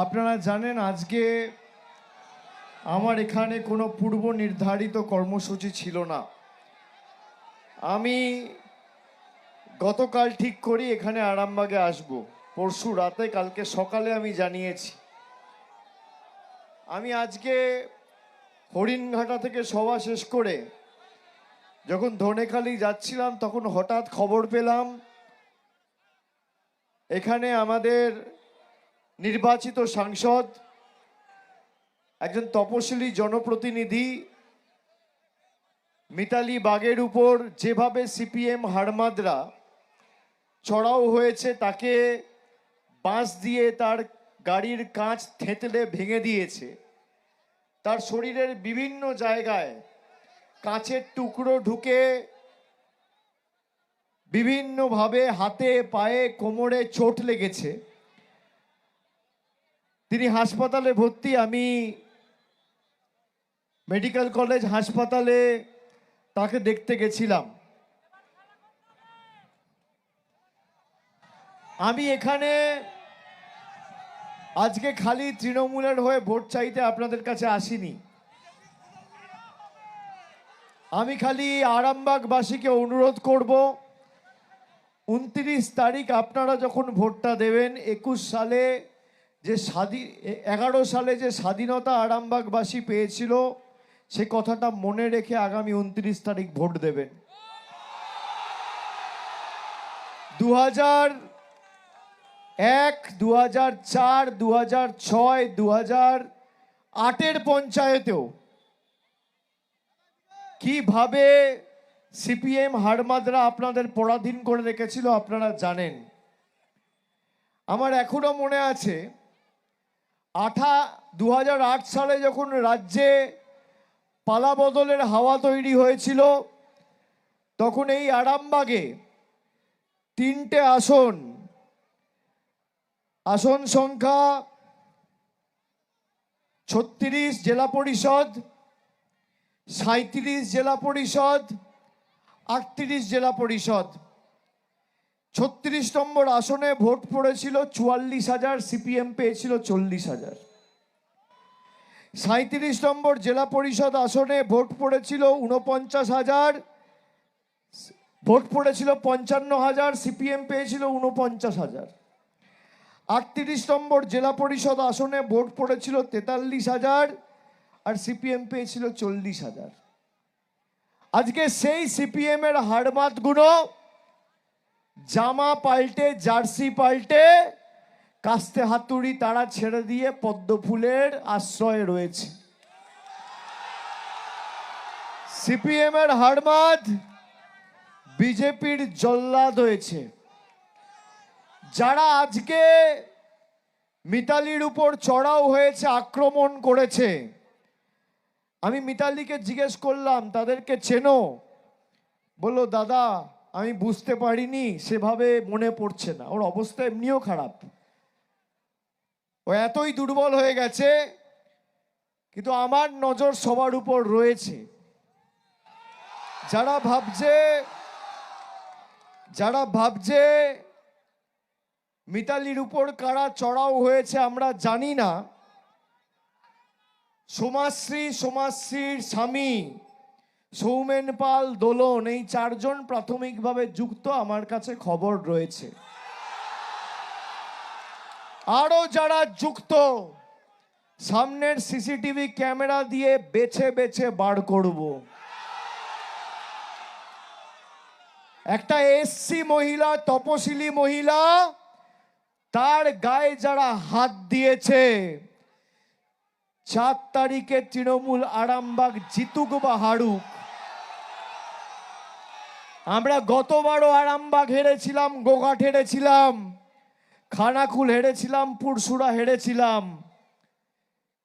আপনারা জানেন আজকে আমার এখানে কোনো পূর্ব নির্ধারিত কর্মসূচি ছিল না। আমি গতকাল ঠিক করি এখানে আরামবাগে আসব, পরশু রাতে, কালকে সকালে আমি জানিয়েছি। আমি আজকে হরিণঘাটা থেকে সভা শেষ করে যখন ধনেখালি যাচ্ছিলাম তখন হঠাৎ খবর পেলাম এখানে আমাদের নির্বাচিত সাংসদ, একজন তপশিলি জনপ্রতিনিধি মিতালি বাগের উপর যেভাবে সিপিএম হাড়মাদরা চড়াও হয়েছে, তাকে বাঁশ দিয়ে তার গাড়ির কাঁচ থেঁতলে ভেঙে দিয়েছে, তার শরীরের বিভিন্ন জায়গায় কাঁচের টুকরো ঢুকে বিভিন্নভাবে হাতে পায়ে কোমরে চোট লেগেছে। তিনি হাসপাতালে ভর্তি। আমি মেডিকেল কলেজ হাসপাতালে তাকে দেখতে গেছিলাম। আমি এখানে আজকে খালি তৃণমূলের হয়ে ভোট চাইতে আপনাদের কাছে আসিনি। আমি খালি আরামবাগবাসীকে অনুরোধ করব, 29 তারিখ আপনারা যখন ভোটটা দেবেন, 21 সালে যে 11 সালে যে স্বাধীনতা আরামবাগবাসী পেয়েছিল, সে কথাটা মনে রেখে আগামী 29 তারিখ ভোট দেবেন। 2001, 2004, 2006, 2008 পঞ্চায়েতেও কিভাবে সিপিএম হাড়মাদরা আপনাদের পরাধীন করে রেখেছিল আপনারা জানেন। আমার এখনো মনে আছে 2008 সালে যখন রাজ্যে পালা বদলের হাওয়া তৈরি হয়েছিল, তখন এই আরামবাগে 3টে আসন সংখ্যা 36 জেলা পরিষদ, 37 জেলা পরিষদ, 38 জেলা পরিষদ। 36 নম্বর আসনে ভোট পড়েছিল 44,000, সিপিএম পেয়েছিল 40,000। 37 নম্বর জেলা পরিষদ আসনে ভোট পড়েছিল 49,000, ভোট পড়েছিল 55,000, সিপিএম পেয়েছিল 49,000। 38 নম্বর জেলা পরিষদ আসনে ভোট পড়েছিল 43,000 আর সিপিএম পেয়েছিল 40,000। আজকে সেই সিপিএম এর হাড়মাতগুলো জামা পাল্টে, জার্সি পাল্টে, কাস্তে হাতুড়ি তারা ছেড়ে দিয়ে পদ্ম ফুলের আশ্রয়ে রয়েছে। সিপিএম এর হাড়মাত বিজেপির জল্লাদ হয়েছে। যারা আজকে মিতালির উপর চড়াও হয়েছে, আক্রমণ করেছে, আমি মিতালিকে জিজ্ঞেস করলাম তাদেরকে চেনো? বললো, দাদা আমি বুঝতে পারিনি, সেভাবে মনে পড়ছে না। ওর অবস্থা এমনিও খারাপ, ও এতই দুর্বল হয়ে গেছে। কিন্তু আমার নজর সবার উপর রয়েছে। যারা ভাবছে মিতালির উপর কারা চড়াও হয়েছে আমরা জানি না, সমাজশ্রীর স্বামী সৌমেন পাল, দোলন, এই 4 জন প্রাথমিকভাবে যুক্ত আমার কাছে খবর রয়েছে। আরো যারা যুক্ত সামনের সিসিটিভি ক্যামেরা দিয়ে বেছে বেছে বার করব। একটা এসসি মহিলা, তপশিলি মহিলা, তার গায়ে যারা হাত দিয়েছে, 4 তারিখে তৃণমূল আরামবাগ জিতুক বা হারুক। আমরা গতবারও আরামবাগ হেরেছিলাম, গোঘাট হেরেছিলাম, খানাকুল হেরেছিলাম, পুরসুরা হেরেছিলাম,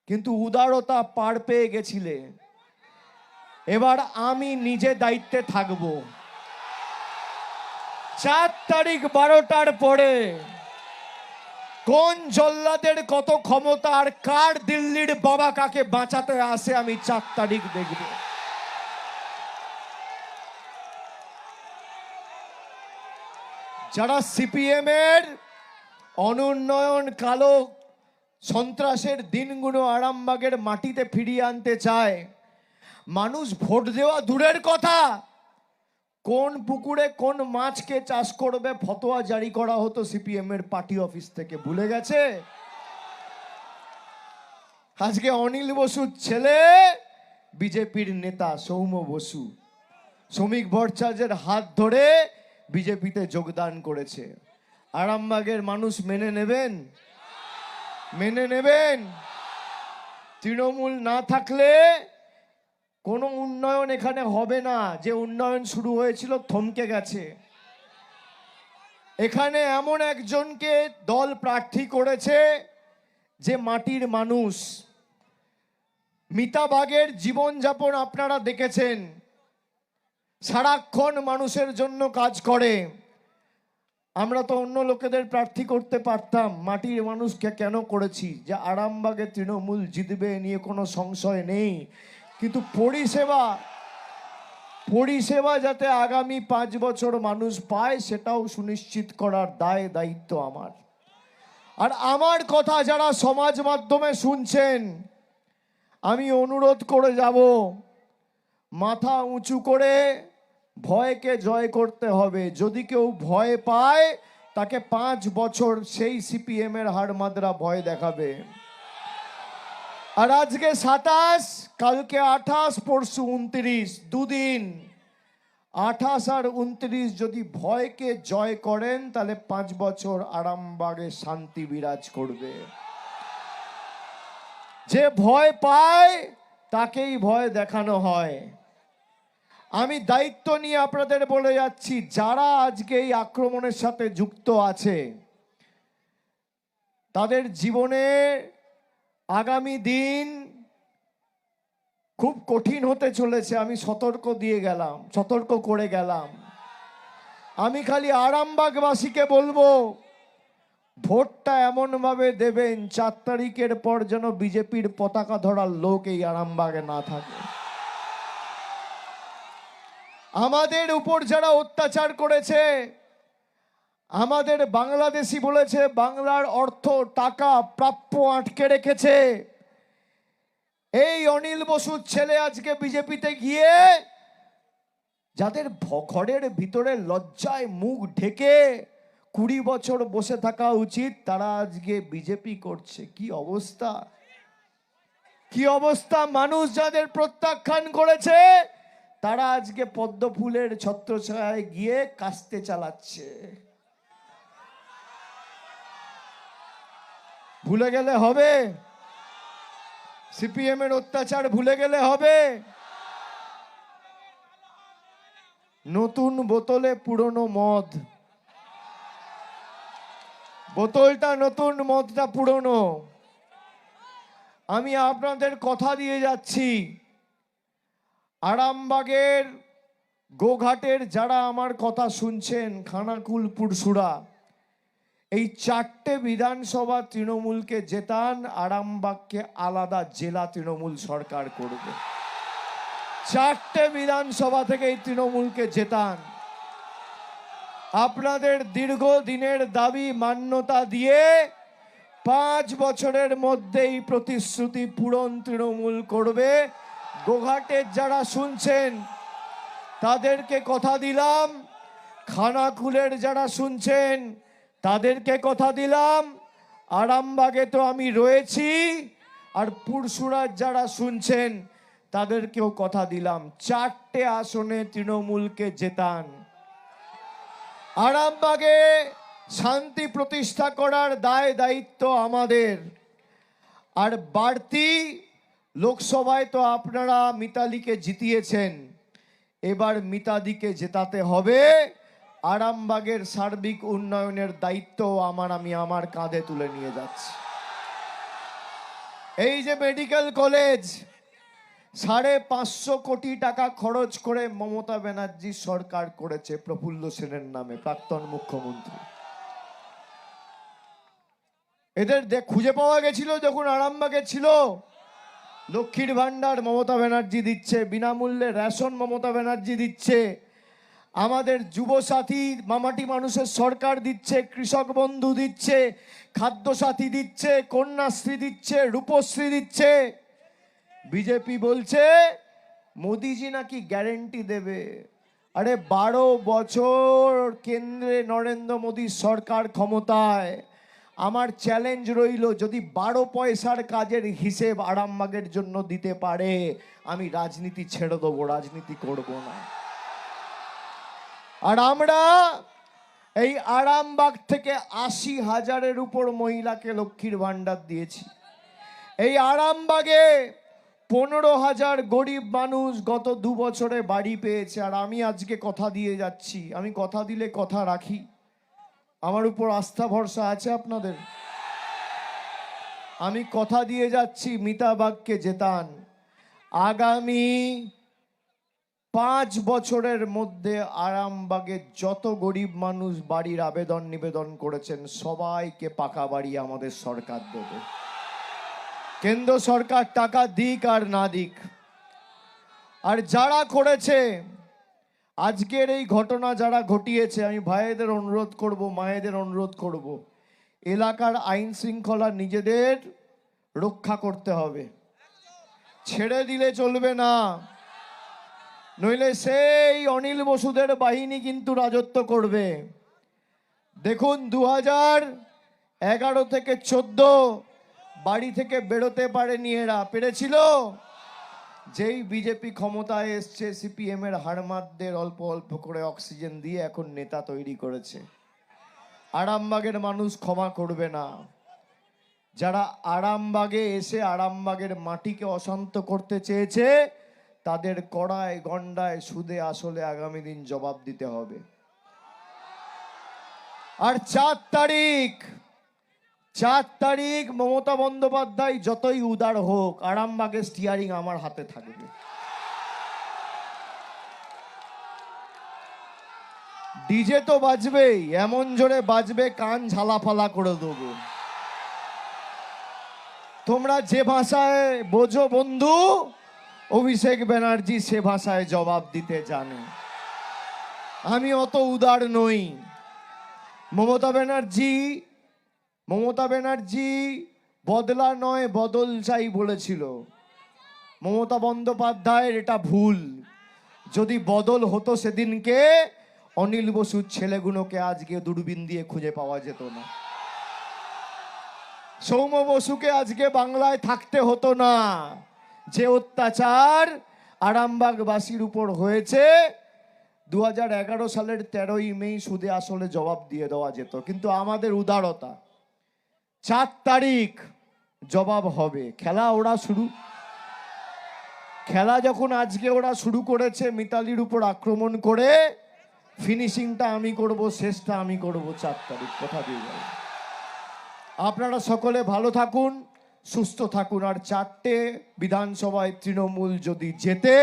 কিন্তু উদারতা পার পেয়ে গেছিলে। এবার আমি নিজে দায়িত্বে থাকব। 4 তারিখ 12টার পরে কোন জল্লাদের কত ক্ষমতা আর কার দিল্লির বাবা কাকে বাঁচাতে আসে, আমি 4 তারিখ দেখব। যারা সিপিএম এর অনুন্নয়ন, কালো সন্ত্রাসের দিনগুলো আরামবাগের মাটিতে ফিরিয়ে আনতে চায়। মানুষ ভোট দেওয়া দূরের কথা, কোন পুকুরে কোন মাছকে চাষ করবে ফতোয়া জারি করা হতো সিপিএম এর পার্টি অফিস থেকে, ভুলে গেছে? আজকে অনিল বসুর ছেলে বিজেপির নেতা সৌম্য বসু শ্রমিক ভট্টাচার্যের হাত ধরে বিজেপিতে যোগদান করেছে। আরামবাগের মানুষ মেনে নেবেন? মেনে নেবেন? তৃণমূল না থাকলে কোনো উন্নয়ন এখানে হবে না। যে উন্নয়ন শুরু হয়েছিল থমকে গেছে। এখানে এমন একজনকে দল প্রার্থী করেছে যে মাটির মানুষ। মিতা বাগের জীবনযাপন আপনারা দেখেছেন, সারাক্ষণ মানুষের জন্য কাজ করে। আমরা তো অন্য লোকেদের প্রার্থী করতে পারতাম, মাটির মানুষকে কেন করেছি? যে আরামবাগে তৃণমূল জিতবে নিয়ে কোনো সংশয় নেই, কিন্তু পরিষেবা যাতে আগামী 5 বছর মানুষ পায় সেটাও সুনিশ্চিত করার দায়িত্ব আমার। আর আমার কথা যারা সমাজ মাধ্যমে শুনছেন, আমি অনুরোধ করে যাব, মাথা উঁচু করে ভয়কে জয় করতে হবে। যদি কেউ ভয় পায় তাকে 5 বছর সেই সিপিএম এর হাড়মাদরা ভয় দেখাবে। আর আজকে 27, কালকে 28, পরশু 29, দুদিন। 28 আর 29 যদি ভয়কে জয় করেন তাহলে 5 বছর আরামবাগে শান্তি বিরাজ করবে। যে ভয় পায় তাকেই ভয় দেখানো হয়। আমি দায়িত্ব নিয়ে আপনাদের বলে যাচ্ছি, যারা আজকে এই আক্রমণের সাথে যুক্ত আছে তাদের জীবনে আগামী দিন খুব কঠিন হতে চলেছে। আমি সতর্ক করে গেলাম। আমি খালি আরামবাগবাসীকে বলবো, ভোটটা এমন ভাবে দেবেন 4 তারিখের পর যেন বিজেপির পতাকা ধরার লোক এই আরামবাগে না থাকে। আমাদের উপর যারা অত্যাচার করেছে, আমাদের বাংলাদেশি বলেছে, বাংলার অর্থ টাকা প্রাপ্য আটকে রেখেছে, এই অনিল বসুর ছেলে আজকে বিজেপিতে গিয়ে যাদের ঘরের ভিতরে লজ্জায় মুখ ঢেকে 20 বছর বসে থাকা উচিত, তারা আজকে বিজেপি করছে। কি অবস্থা, কি অবস্থা! মানুষ যাদের প্রত্যাখ্যান করেছে তারা আজকে পদ্ম ফুলের ছত্রছায়ায় গিয়ে কাস্তে চালাচ্ছে। ভুলে গেলে হবে? সিপিএম এর অত্যাচার ভুলে গেলে হবে? নতুন বোতলে পুরনো মদ, বোতলটা নতুন, মদটা পুরনো। আমি আপনাদের কথা দিয়ে যাচ্ছি, আরামবাগের গোঘাটের যারা আমার কথা শুনছেন, খানাকুল, পুরসুরা, এই 4টে বিধানসভা তৃণমূলকে জেতান, আরামবাগকে আলাদা জেলা তৃণমূল সরকার করবে। 4টে বিধানসভা থেকে এই তৃণমূলকে জেতান। আপনাদের দীর্ঘদিনের দাবি মান্যতা দিয়ে 5 বছরের মধ্যেই প্রতিশ্রুতি পূরণ তৃণমূল করবে। গোঘাটের যারা শুনছেন তাদেরকে কথা দিলাম, খানাকুলের যারা শুনছেন তাদেরকে কথা দিলাম, আরামবাগে তো আমি রয়েছি, আর পুরসুরার যারা শুনছেন তাদেরকেও কথা দিলাম, 4টে আসনে তৃণমূলকে জেতান। আরামবাগে শান্তি প্রতিষ্ঠা করার দায়িত্ব আমাদের। আর বাড়তি লোকসভায় তো আপনারা মিতালিকে জিতিয়েছেন, এবার মিতাদিকে জেতাতে হবে। আরামবাগের সার্বিক উন্নয়নের দায়িত্ব আমি আমার কাঁধে তুলে নিয়ে যাচ্ছি। এই যে মেডিকেল কলেজ 550 কোটি টাকা খরচ করে মমতা ব্যানার্জি সরকার করেছে প্রফুল্ল সেনের নামে, প্রাক্তন মুখ্যমন্ত্রী। এদের খুঁজে পাওয়া গেছিল যখন আরামবাগে ছিল। লক্ষ্মীর ভান্ডার মমতা ব্যানার্জি দিচ্ছে, বিনামূল্যে রেশন মমতা ব্যানার্জি দিচ্ছে। আমাদের যুবসাথী মামাটি মানুষের সরকার দিচ্ছে, কৃষক বন্ধু দিচ্ছে, খাদ্যসাথী দিচ্ছে, কন্যাশ্রী দিচ্ছে, রূপশ্রী দিচ্ছে। বিজেপি বলছে মোদিজি নাকি গ্যারেন্টি দেবে। আরে 12 বছর কেন্দ্রে নরেন্দ্র মোদীর সরকার ক্ষমতায়। আমার চ্যালেঞ্জ রইল, যদি 12 পয়সার কাজের হিসেব আরামবাগের জন্য দিতে পারে, আমি রাজনীতি ছেড়ে দেবো, রাজনীতি করব না। আর আমরা এই আরামবাগ থেকে 80,000-এর উপর মহিলাকে লক্ষ্মীর ভান্ডার দিয়েছি। এই আরামবাগে 15,000 গরিব মানুষ গত 2 বছরে বাড়ি পেয়েছে। আর আমি আজকে কথা দিয়ে যাচ্ছি, আমি কথা দিলে কথা রাখি। আমার উপর আস্থা ভরসা আছে আপনাদের? আমি কথা দিয়ে যাচ্ছি, মিতাবাগকে জেতান। আগামী 5 বছরের মধ্যে আরামবাগে যত গরিব মানুষ বাড়ির আবেদন নিবেদন করেছেন, সবাইকে পাকা বাড়ি আমাদের সরকার দেবে। কেন্দ্র সরকার টাকা দিক আর না দিক। আর যারা করেছে আজকের এই ঘটনা, যারা ঘটিয়েছে, আমি ভাইদের অনুরোধ করব, মায়েদের অনুরোধ করব, এলাকার আইন শৃঙ্খলা নিজেদের রক্ষা করতে হবে, ছেড়ে দিলে চলবে না। নইলে সেই অনিল বসুদের বাহিনী কিন্তু রাজত্ব করবে। দেখুন 2011 থেকে 14 বাড়ি থেকে বেরোতে পারেনি এরা, পেরেছিল? যেই বিজেপি ক্ষমতায় এসছে, সিপিএম এর হাড়মাতদের অল্প অল্প করে অক্সিজেন দিয়ে এখন নেতা তৈরি করেছে। আরামবাগের মানুষ ক্ষমা করবে না। যারা আরামবাগে এসে আরামবাগের মাটিকে অশান্ত করতে চেয়েছে, তাদের কড়ায় গন্ডায় সুদে আসলে আগামী দিন জবাব দিতে হবে। আর 4 তারিখ মমতা বন্দ্যোপাধ্যায় যতই উদার হোক, আরামবাগের স্টিয়ারিং আমার হাতে থাকবে। ডিজে তো বাজবেই, এমন জোরে বাজবে কান ঝালাফালা করে দেবো। তোমরা যে ভাষায় বোঝো বন্ধু, অভিষেক ব্যানার্জি সে ভাষায় জবাব দিতে জানে। আমি অত উদার নই। মমতা ব্যানার্জি বদলা নয় বদল চাই বলেছিল। মমতা বন্দ্যোপাধ্যায়ের এটা ভুল। যদি বদল হতো, সেদিনকে অনিল বসুর ছেলেগুলোকে আজকে দূরবীন দিয়ে খুঁজে পাওয়া যেত না। সৌম্য বসুকে আজকে বাংলায় থাকতে হতো না। যে অত্যাচার আরামবাগবাসীর উপর হয়েছে, 2011 সালের 13ই মে সুদে আসলে জবাব দিয়ে দেওয়া যেত। কিন্তু আমাদের উদারতা, 4 তারিখ জবাব হবে। খেলা যখন আজকে ওরা শুরু করেছে, মিতালির উপর আক্রমণ করে, ফিনিশিংটা আমি করব, শেষটা আমি করব 4 তারিখ, কথা দিয়ে গেল। আপনারা সকলে ভালো থাকুন, সুস্থ থাকুন। আর 4টে বিধানসভায় তৃণমূল যদি জেতে,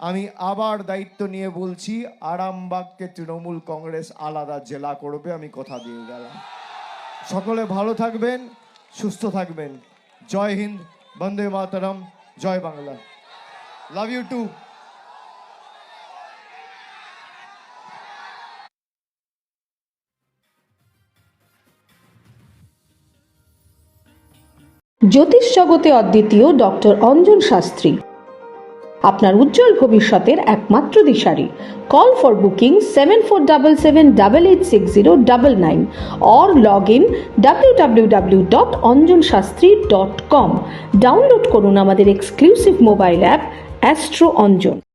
আমি আবার দায়িত্ব নিয়ে বলছি, আরামবাগকে তৃণমূল কংগ্রেস আলাদা জেলা করবে, আমি কথা দিয়ে গেলাম। সকলে ভালো থাকবেন, সুস্থ থাকবেন। জয় হিন্দ, বন্দে মাতরম, জয় বাংলা। Love you too. জ্যোতিষ জগতে অদ্বিতীয় ডক্টর অঞ্জন শাস্ত্রী, আপনার উজ্জ্বল ভবিষ্যতের একমাত্র দিশারি। Call for booking 7477886099 or log in www.anjanshastri.com। Download করুন আমাদের exclusive mobile app astro Anjan.